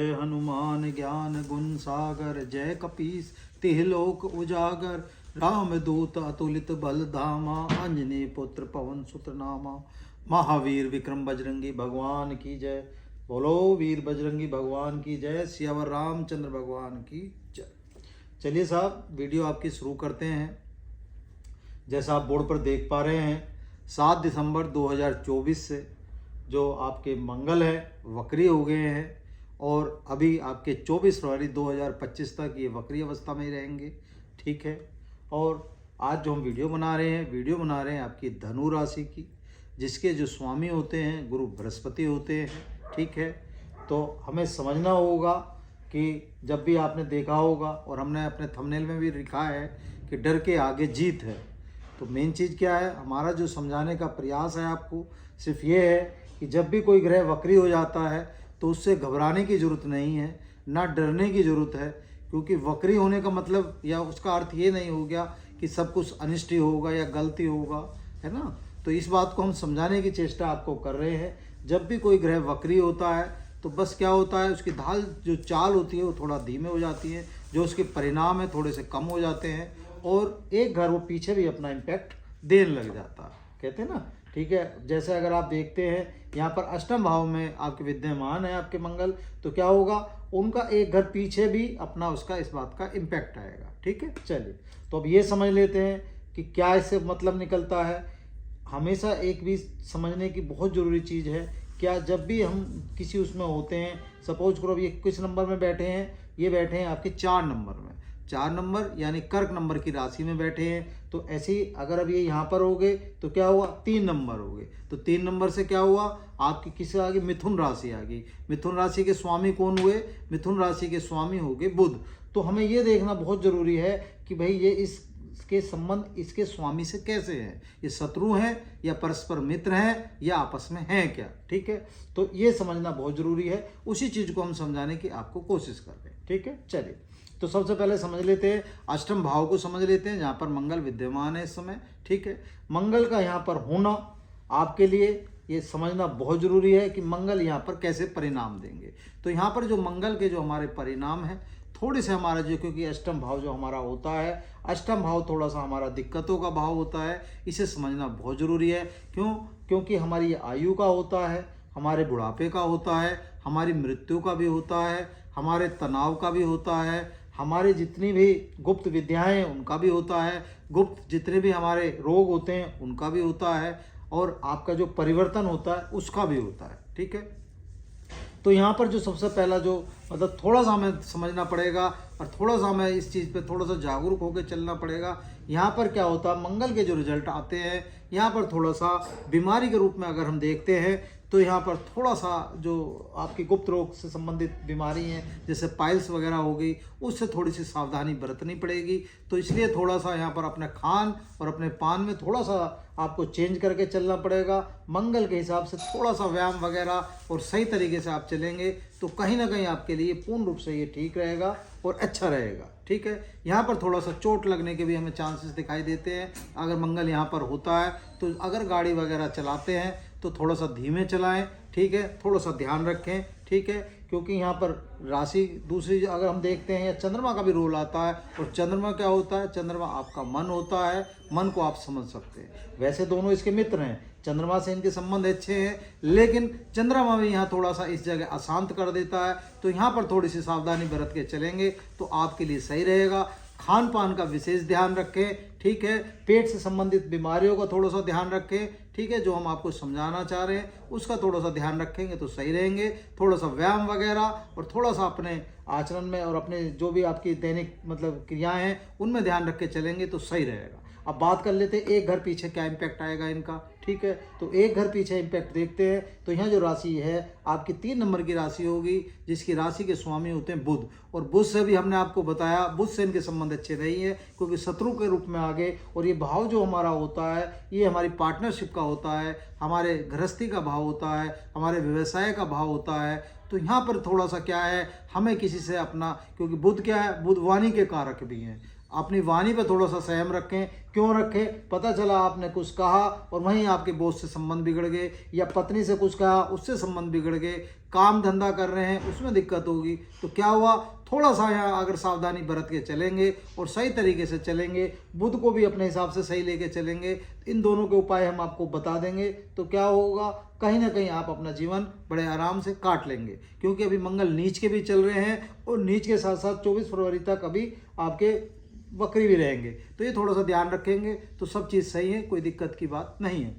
जय हनुमान ज्ञान गुण सागर, जय कपीस तिह लोक उजागर। राम दूत अतुलित बल धामा, अंजनी पुत्र पवन सुत नामा। महावीर विक्रम बजरंगी भगवान की जय। बोलो वीर बजरंगी भगवान की जय। सियावर रामचंद्र भगवान की जय। चलिए साहब, वीडियो आपकी शुरू करते हैं। जैसा आप बोर्ड पर देख पा रहे हैं, 7 दिसंबर 2024 से जो आपके मंगल है वक्री हो गए हैं और अभी आपके 24 फरवरी 2025 तक ये वक्री अवस्था में ही रहेंगे। ठीक है। और आज जो हम वीडियो बना रहे हैं आपकी धनु राशि की, जिसके जो स्वामी होते हैं गुरु बृहस्पति होते हैं। ठीक है। तो हमें समझना होगा कि जब भी आपने देखा होगा और हमने अपने थंबनेल में भी लिखा है कि डर के आगे जीत है, तो मेन चीज़ क्या है, हमारा जो समझाने का प्रयास है आपको सिर्फ ये है कि जब भी कोई ग्रह वक्री हो जाता है तो उससे घबराने की ज़रूरत नहीं है, ना डरने की ज़रूरत है। क्योंकि वक्री होने का मतलब या उसका अर्थ ये नहीं हो गया कि सब कुछ अनिष्ट ही होगा या गलती होगा, है ना। तो इस बात को हम समझाने की चेष्टा आपको कर रहे हैं। जब भी कोई ग्रह वक्री होता है तो बस क्या होता है, उसकी ढाल जो चाल होती है वो थोड़ा धीमे हो जाती है, जो उसके परिणाम है थोड़े से कम हो जाते हैं और एक घर वो पीछे भी अपना इम्पैक्ट देने लग जाता है, कहते हैं ना। ठीक है। जैसे अगर आप देखते हैं यहाँ पर अष्टम भाव में आपके विद्यमान है आपके मंगल, तो क्या होगा, उनका एक घर पीछे भी अपना उसका इस बात का इम्पैक्ट आएगा। ठीक है। चलिए, तो अब ये समझ लेते हैं कि क्या इससे मतलब निकलता है। हमेशा एक भी समझने की बहुत ज़रूरी चीज़ है, क्या जब भी हम किसी उसमें होते हैं, सपोज करो अब ये किस नंबर में बैठे हैं, ये बैठे हैं आपके 4 नंबर में, 4 नंबर यानी कर्क नंबर की राशि में बैठे हैं। तो ऐसे ही अगर अब ये यहाँ पर हो गए तो क्या हुआ, 3 नंबर हो गए। तो 3 नंबर से क्या हुआ, आपकी किसी आगे मिथुन राशि आ गई। मिथुन राशि के स्वामी कौन हुए, मिथुन राशि के स्वामी हो गए बुध। तो हमें ये देखना बहुत ज़रूरी है कि भाई ये इसके संबंध इसके स्वामी से कैसे हैं, ये शत्रु हैं या परस्पर मित्र हैं या आपस में हैं क्या। ठीक है। तो ये समझना बहुत ज़रूरी है, उसी चीज़ को हम समझाने की आपको कोशिश कर रहे हैं। ठीक है। चलिए, तो सबसे पहले समझ लेते हैं अष्टम भाव को समझ लेते हैं, जहाँ पर मंगल विद्यमान है इस समय। ठीक है। मंगल का यहाँ पर होना आपके लिए ये समझना बहुत ज़रूरी है कि मंगल यहाँ पर कैसे परिणाम देंगे। तो यहाँ पर जो मंगल के जो हमारे परिणाम हैं थोड़े से हमारा जो, क्योंकि अष्टम भाव जो हमारा होता है, अष्टम भाव थोड़ा सा हमारा दिक्कतों का भाव होता है, इसे समझना बहुत ज़रूरी है। क्योंकि हमारी आयु का होता है, हमारे बुढ़ापे का होता है, हमारी मृत्यु का भी होता है, हमारे तनाव का भी होता है, हमारे जितनी भी गुप्त विद्याएं हैं उनका भी होता है, गुप्त जितने भी हमारे रोग होते हैं उनका भी होता है, और आपका जो परिवर्तन होता है उसका भी होता है। ठीक है। तो यहाँ पर जो सबसे पहला जो मतलब थोड़ा सा हमें समझना पड़ेगा और थोड़ा सा हमें इस चीज़ पे थोड़ा सा जागरूक होकर चलना पड़ेगा। यहाँ पर क्या होता है, मंगल के जो रिजल्ट आते हैं यहाँ पर थोड़ा सा बीमारी के रूप में अगर हम देखते हैं तो यहाँ पर थोड़ा सा जो आपकी गुप्त रोग से संबंधित बीमारी हैं जैसे पाइल्स वगैरह हो गई, उससे थोड़ी सी सावधानी बरतनी पड़ेगी। तो इसलिए थोड़ा सा यहाँ पर अपने खान और अपने पान में थोड़ा सा आपको चेंज करके चलना पड़ेगा। मंगल के हिसाब से थोड़ा सा व्यायाम वगैरह और सही तरीके से आप चलेंगे तो कहीं ना कहीं आपके लिए पूर्ण रूप से ये ठीक रहेगा और अच्छा रहेगा। ठीक है। यहाँ पर थोड़ा सा चोट लगने के भी हमें चांसेस दिखाई देते हैं अगर मंगल यहाँ पर होता है। तो अगर गाड़ी वगैरह चलाते हैं तो थोड़ा सा धीमे चलाएं। ठीक है। थोड़ा सा ध्यान रखें। ठीक है। क्योंकि यहाँ पर राशि दूसरी अगर हम देखते हैं या चंद्रमा का भी रोल आता है, और चंद्रमा क्या होता है, चंद्रमा आपका मन होता है, मन को आप समझ सकते हैं। वैसे दोनों इसके मित्र हैं, चंद्रमा से इनके संबंध अच्छे हैं, लेकिन चंद्रमा भी यहाँ थोड़ा सा इस जगह अशांत कर देता है। तो यहाँ पर थोड़ी सी सावधानी बरत के चलेंगे तो आपके लिए सही रहेगा। खान पान का विशेष ध्यान रखें। ठीक है। पेट से संबंधित बीमारियों का थोड़ा सा ध्यान रखें। ठीक है। जो हम आपको समझाना चाह रहे हैं उसका थोड़ा सा ध्यान रखेंगे तो सही रहेंगे। थोड़ा सा व्यायाम वगैरह और थोड़ा सा अपने आचरण में और अपने जो भी आपकी दैनिक मतलब क्रियाएं हैं उनमें ध्यान रख के चलेंगे तो सही रहेगा। अब बात कर लेते हैं एक घर पीछे क्या इम्पैक्ट आएगा इनका। ठीक है। तो एक घर पीछे इम्पैक्ट देखते हैं तो यहाँ जो राशि है आपकी 3 नंबर की राशि होगी, जिसकी राशि के स्वामी होते हैं बुध। और बुध से भी हमने आपको बताया बुध से इनके संबंध अच्छे नहीं है क्योंकि शत्रु के रूप में आ गए। और ये भाव जो हमारा होता है ये हमारी पार्टनरशिप का होता है, हमारे गृहस्थी का भाव होता है, हमारे व्यवसाय का भाव होता है। तो यहाँ पर थोड़ा सा क्या है, हमें किसी से अपना, क्योंकि बुध क्या है, बुध वाणी के कारक भी हैं। अपनी वाणी पर थोड़ा सा संयम रखें। क्यों रखें? पता चला आपने कुछ कहा और वहीं आपके बॉस से संबंध बिगड़ गए, या पत्नी से कुछ कहा उससे संबंध बिगड़ गए, काम धंधा कर रहे हैं उसमें दिक्कत होगी। तो क्या हुआ, थोड़ा सा यहाँ अगर सावधानी बरत के चलेंगे और सही तरीके से चलेंगे, बुध को भी अपने हिसाब से सही लेके चलेंगे, इन दोनों के उपाय हम आपको बता देंगे, तो क्या होगा, कहीं ना कहीं आप अपना जीवन बड़े आराम से काट लेंगे। क्योंकि अभी मंगल नीच के भी चल रहे हैं और नीच के साथ साथ 24 फरवरी तक अभी आपके वक्री भी रहेंगे। तो ये थोड़ा सा ध्यान रखेंगे तो सब चीज़ सही है, कोई दिक्कत की बात नहीं है।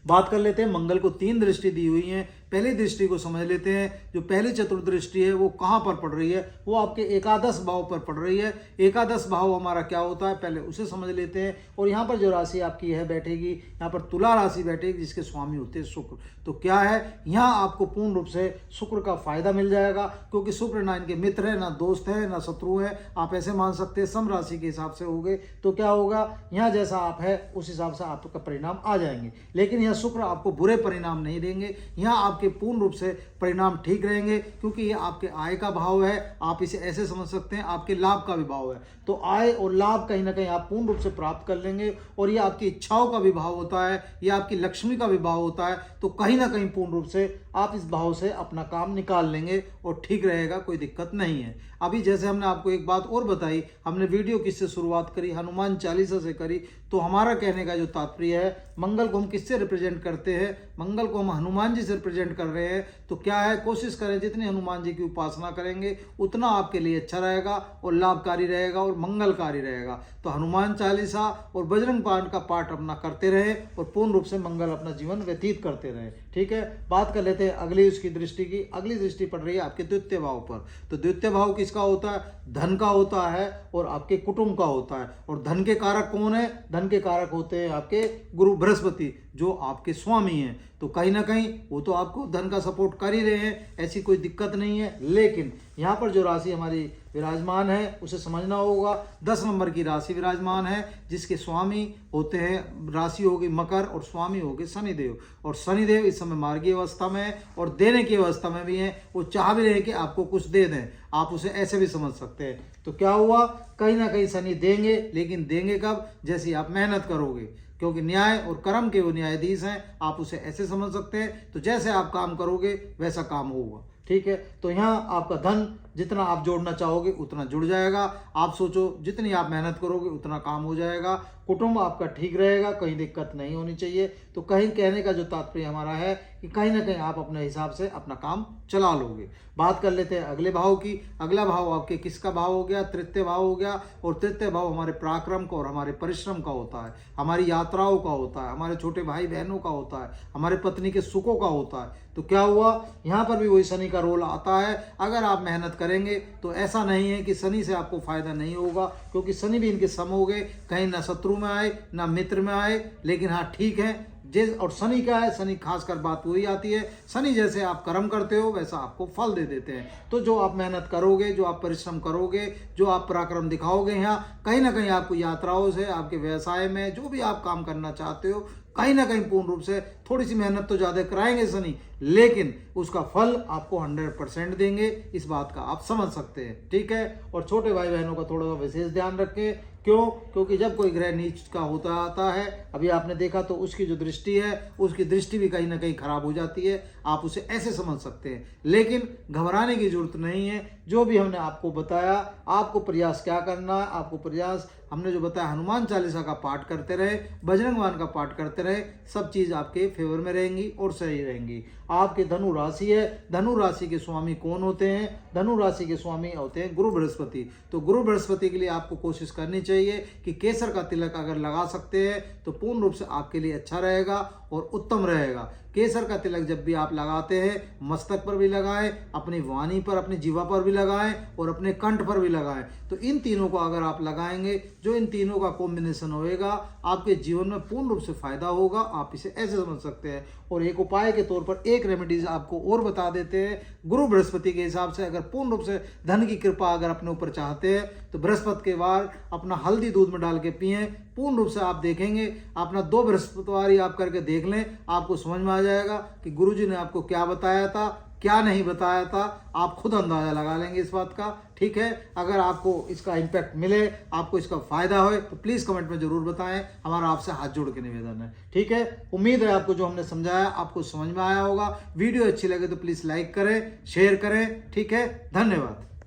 बात कर लेते हैं, मंगल को 3 दृष्टि दी हुई हैं। पहली दृष्टि को समझ लेते हैं। जो पहली चतुर्दृष्टि है वो कहाँ पर पड़ रही है, वो आपके एकादश भाव पर पड़ रही है। एकादश भाव हमारा क्या होता है, पहले उसे समझ लेते हैं। और यहाँ पर जो राशि आपकी है बैठेगी, यहाँ पर तुला राशि बैठेगी, जिसके स्वामी होते हैं शुक्र। तो क्या है, यहाँ आपको पूर्ण रूप से शुक्र का फायदा मिल जाएगा, क्योंकि शुक्र ना इनके मित्र है, ना दोस्त है, ना शत्रु है। आप ऐसे मान सकते हैं सम राशि के हिसाब से हो गए। तो क्या होगा, यहाँ जैसा आप है उस हिसाब से आपका परिणाम आ जाएंगे। लेकिन यहाँ शुक्र आपको बुरे परिणाम नहीं देंगे, यहाँ आपके पूर्ण रूप से परिणाम ठीक रहेंगे, क्योंकि ये आपके आय का भाव है। आप इसे ऐसे समझ सकते हैं आपके लाभ का भी भाव है। तो आय और लाभ कहीं ना कहीं आप पूर्ण रूप से प्राप्त कर लेंगे। और ये आपकी इच्छाओं का भी भाव होता है, ये आपकी लक्ष्मी का भी भाव होता है। तो कहीं ना कहीं पूर्ण रूप से आप इस भाव से अपना काम निकाल लेंगे और ठीक रहेगा, कोई दिक्कत नहीं है। अभी जैसे हमने आपको एक बात और बताई, हमने वीडियो किससे शुरुआत करी, हनुमान चालीसा से करी। तो हमारा कहने का जो तात्पर्य है, मंगल को हम किससे रिप्रेजेंट करते हैं, मंगल को हम हनुमान जी से रिप्रेजेंट कर रहे हैं। तो क्या है, कोशिश करें जितनी हनुमान जी की उपासना करेंगे उतना आपके लिए अच्छा रहेगा और लाभकारी रहेगा और मंगलकारी रहेगा। तो हनुमान चालीसा और बजरंग बाण का पाठ अपना करते रहे और पूर्ण रूप से मंगल अपना जीवन व्यतीत करते रहे। ठीक है, बात कर लेते हैं अगली उसकी दृष्टि की। अगली दृष्टि पड़ रही है आपके द्वितीय भाव पर। तो द्वितीय भाव किसका होता है, धन का होता है और आपके कुटुंब का होता है। और धन के कारक कौन है, धन के कारक होते हैं आपके गुरु बृहस्पति, जो आपके स्वामी हैं। तो कहीं ना कहीं वो तो आपको धन का सपोर्ट कर ही रहे हैं, ऐसी कोई दिक्कत नहीं है। लेकिन यहाँ पर जो राशि हमारी विराजमान है उसे समझना होगा। 10 नंबर की राशि विराजमान है, जिसके स्वामी होते हैं, राशि होगी मकर और स्वामी होगी शनिदेव। और शनिदेव इस समय मार्गीय अवस्था में है और देने की अवस्था में भी है। वो चाह भी रहे कि आपको कुछ दे दें, आप उसे ऐसे भी समझ सकते हैं। तो क्या हुआ, कहीं ना कहीं शनि देंगे, लेकिन देंगे कब, जैसी आप मेहनत करोगे, क्योंकि न्याय और कर्म के वो न्यायाधीश हैं। आप उसे ऐसे समझ सकते हैं। तो जैसे आप काम करोगे वैसा काम होगा। ठीक है, तो यहाँ आपका धन जितना आप जोड़ना चाहोगे उतना जुड़ जाएगा। आप सोचो जितनी आप मेहनत करोगे उतना काम हो जाएगा। कुटुंब आपका ठीक रहेगा, कहीं दिक्कत नहीं होनी चाहिए। तो कहीं कहने का जो तात्पर्य हमारा है कि कहीं ना कहीं आप अपने हिसाब से अपना काम चला लोगे। बात कर लेते हैं अगले भाव की। अगला भाव आपके किसका भाव हो गया, तृतीय भाव हो गया। और तृतीय भाव हमारे पराक्रम का और हमारे परिश्रम का होता है, हमारी यात्राओं का होता है, हमारे छोटे भाई बहनों का होता है, हमारे पत्नी के सुखों का होता है। तो क्या हुआ, यहाँ पर भी वही शनि का रोल आता है। अगर आप मेहनत करेंगे तो ऐसा नहीं है कि शनि से आपको फायदा नहीं होगा, क्योंकि शनि भी इनके सम हो गए, कहीं ना शत्रु में आए ना मित्र में आए। लेकिन हाँ ठीक है, और शनि क्या है, शनि खासकर बात वही आती है, शनि जैसे आप कर्म करते हो वैसा आपको फल दे देते हैं। तो जो आप मेहनत करोगे, जो आप परिश्रम करोगे, जो आप पराक्रम दिखाओगे, यहाँ कहीं ना कहीं आपको यात्राओं से, आपके व्यवसाय में जो भी आप काम करना चाहते हो, कहीं ना कहीं पूर्ण रूप से थोड़ी सी मेहनत तो ज़्यादा कराएंगे शनि, लेकिन उसका फल आपको 100% देंगे। इस बात का आप समझ सकते हैं। ठीक है, और छोटे भाई बहनों का थोड़ा सा विशेष ध्यान रखें। क्यों, क्योंकि जब कोई ग्रह नीच का होता आता है, अभी आपने देखा, तो उसकी जो दृष्टि है, उसकी दृष्टि भी कहीं ना कहीं खराब हो जाती है। आप उसे ऐसे समझ सकते हैं, लेकिन घबराने की जरूरत नहीं है। जो भी हमने आपको बताया, आपको प्रयास क्या करना है, आपको प्रयास हमने जो बताया, हनुमान चालीसा का पाठ करते रहे, बजरंग बाण का पाठ करते रहे, सब चीज़ आपके फेवर में रहेंगी और सही रहेंगी। आपके धनु राशि है, धनु राशि के स्वामी कौन होते हैं, धनु राशि के स्वामी होते हैं गुरु बृहस्पति। तो गुरु बृहस्पति के लिए आपको कोशिश करनी चाहिए कि केसर का तिलक अगर लगा सकते हैं तो पूर्ण रूप से आपके लिए अच्छा रहेगा और उत्तम रहेगा। केसर का तिलक जब भी आप लगाते हैं, मस्तक पर भी लगाएं, अपनी वाणी पर, अपनी जीवा पर भी लगाएं और अपने कंठ पर भी लगाएं। तो इन तीनों को अगर आप लगाएंगे, जो इन तीनों का कॉम्बिनेशन होएगा, आपके जीवन में पूर्ण रूप से फायदा होगा। आप इसे ऐसे समझ सकते हैं। और एक उपाय के तौर पर एक रेमेडीज आपको और बता देते हैं। गुरु बृहस्पति के हिसाब से अगर पूर्ण रूप से धन की कृपा अगर अपने ऊपर चाहते हैं तो बृहस्पति के वार अपना हल्दी दूध में डाल के पिएं। पूर्ण रूप से आप देखेंगे, अपना 2 बृहस्पतिवार आप करके देख लें, आपको समझ में आ जाएगा कि गुरुजी ने आपको क्या बताया था, क्या नहीं बताया था, आप खुद अंदाजा लगा लेंगे इस बात का। ठीक है, अगर आपको इसका इम्पैक्ट मिले, आपको इसका फायदा हो, तो प्लीज़ कमेंट में जरूर बताएं। हमारा आपसे हाथ जोड़ के निवेदन है। ठीक है, उम्मीद है आपको जो हमने समझाया आपको समझ में आया होगा। वीडियो अच्छी लगे तो प्लीज़ लाइक करें, शेयर करें। ठीक है, धन्यवाद।